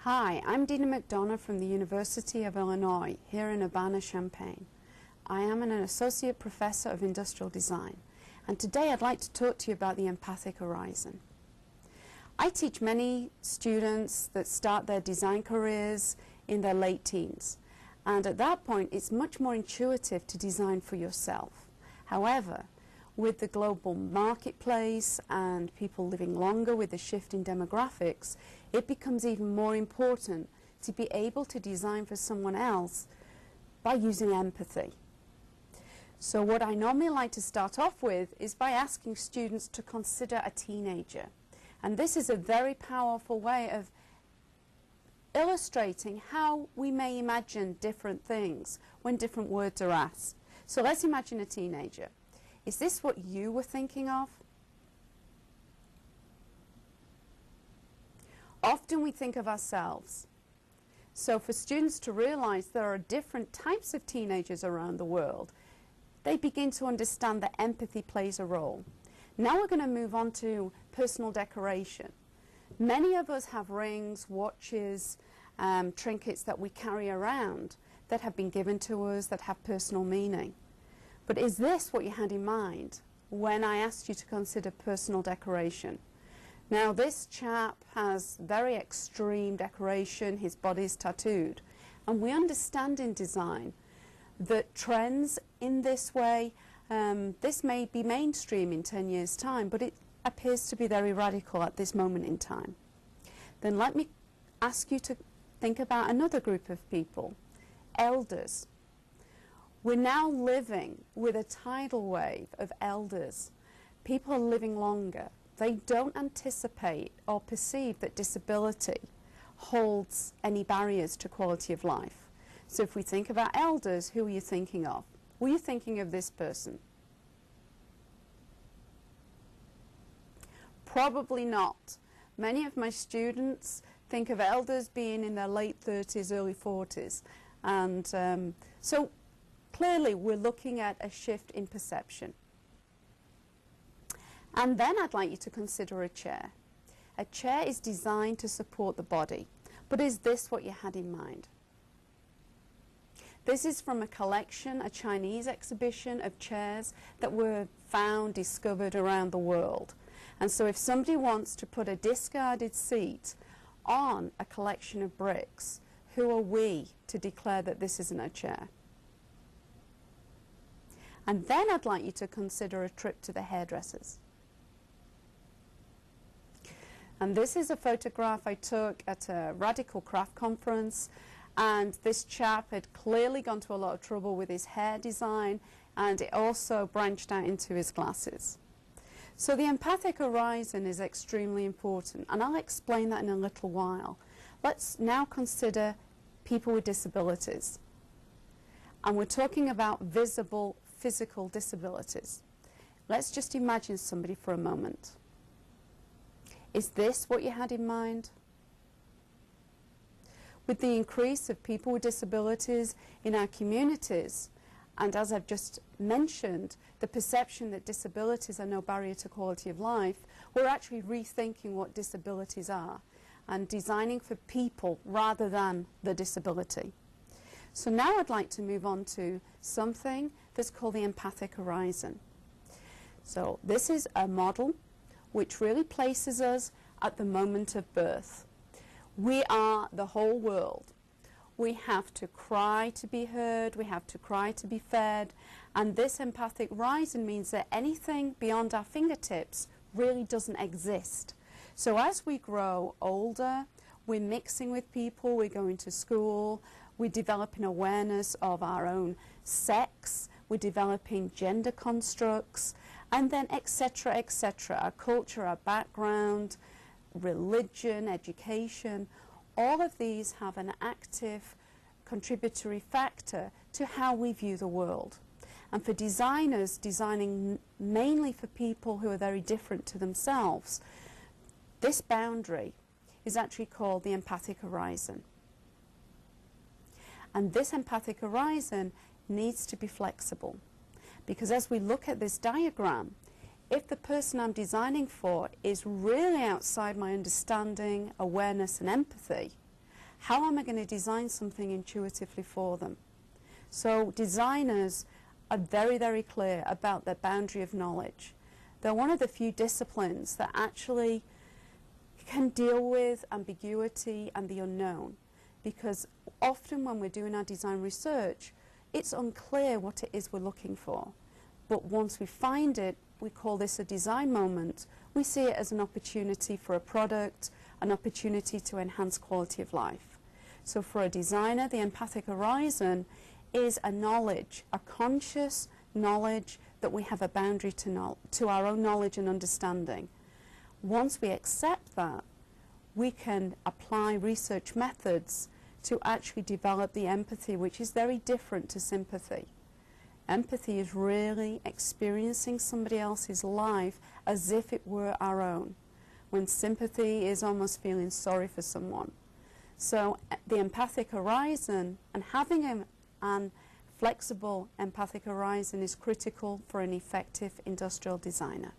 Hi, I'm Deana McDonagh from the University of Illinois, here in Urbana-Champaign. I am an Associate Professor of Industrial Design, and today I'd like to talk to you about the Empathic Horizon. I teach many students that start their design careers in their late teens, and at that point it's much more intuitive to design for yourself. However, with the global marketplace and people living longer with the shift in demographics, it becomes even more important to be able to design for someone else by using empathy. So what I normally like to start off with is by asking students to consider a teenager. And this is a very powerful way of illustrating how we may imagine different things when different words are asked. So let's imagine a teenager. Is this what you were thinking of? Often we think of ourselves. So for students to realize there are different types of teenagers around the world, they begin to understand that empathy plays a role. Now we're going to move on to personal decoration. Many of us have rings, watches, trinkets that we carry around that have been given to us that have personal meaning. But is this what you had in mind when I asked you to consider personal decoration? Now this chap has very extreme decoration, his body's tattooed, and we understand in design that trends in this way, this may be mainstream in 10 years' time, but it appears to be very radical at this moment in time. Then let me ask you to think about another group of people, elders. We're now living with a tidal wave of elders. People are living longer. They don't anticipate or perceive that disability holds any barriers to quality of life. So if we think about elders, who are you thinking of? Were you thinking of this person? Probably not. Many of my students think of elders being in their late 30s, early 40s. And so clearly we're looking at a shift in perception. And then I'd like you to consider a chair. A chair is designed to support the body. But is this what you had in mind? This is from a collection, a Chinese exhibition of chairs that were found, discovered around the world. And so if somebody wants to put a discarded seat on a collection of bricks, who are we to declare that this isn't a chair? And then I'd like you to consider a trip to the hairdressers. And this is a photograph I took at a radical craft conference, and this chap had clearly gone to a lot of trouble with his hair design, and it also branched out into his glasses. So the empathic horizon is extremely important, and I'll explain that in a little while. Let's now consider people with disabilities. And we're talking about visible physical disabilities. Let's just imagine somebody for a moment. Is this what you had in mind? With the increase of people with disabilities in our communities, and as I've just mentioned, the perception that disabilities are no barrier to quality of life, we're actually rethinking what disabilities are and designing for people rather than the disability. So now I'd like to move on to something that's called the Empathic Horizon. So this is a model which really places us at the moment of birth. We are the whole world. We have to cry to be heard, we have to cry to be fed, and this empathic horizon means that anything beyond our fingertips really doesn't exist. So as we grow older, we're mixing with people, we're going to school, we're developing awareness of our own sex, we're developing gender constructs, and then etc., etc. Our culture, our background, religion, education, all of these have an active contributory factor to how we view the world. And for designers designing mainly for people who are very different to themselves, this boundary is actually called the empathic horizon. And this empathic horizon needs to be flexible, because as we look at this diagram, if the person I'm designing for is really outside my understanding, awareness and empathy, how am I going to design something intuitively for them? So designers are very, very clear about their boundary of knowledge. They're one of the few disciplines that actually can deal with ambiguity and the unknown, because often when we're doing our design research, it's unclear what it is we're looking for. But once we find it, we call this a design moment. We see it as an opportunity for a product, an opportunity to enhance quality of life. So for a designer, the empathic horizon is a knowledge, a conscious knowledge that we have a boundary to our own knowledge and understanding. Once we accept that, we can apply research methods to actually develop the empathy, which is very different to sympathy. Empathy is really experiencing somebody else's life as if it were our own, when sympathy is almost feeling sorry for someone. So the empathic horizon, and having an flexible empathic horizon, is critical for an effective industrial designer.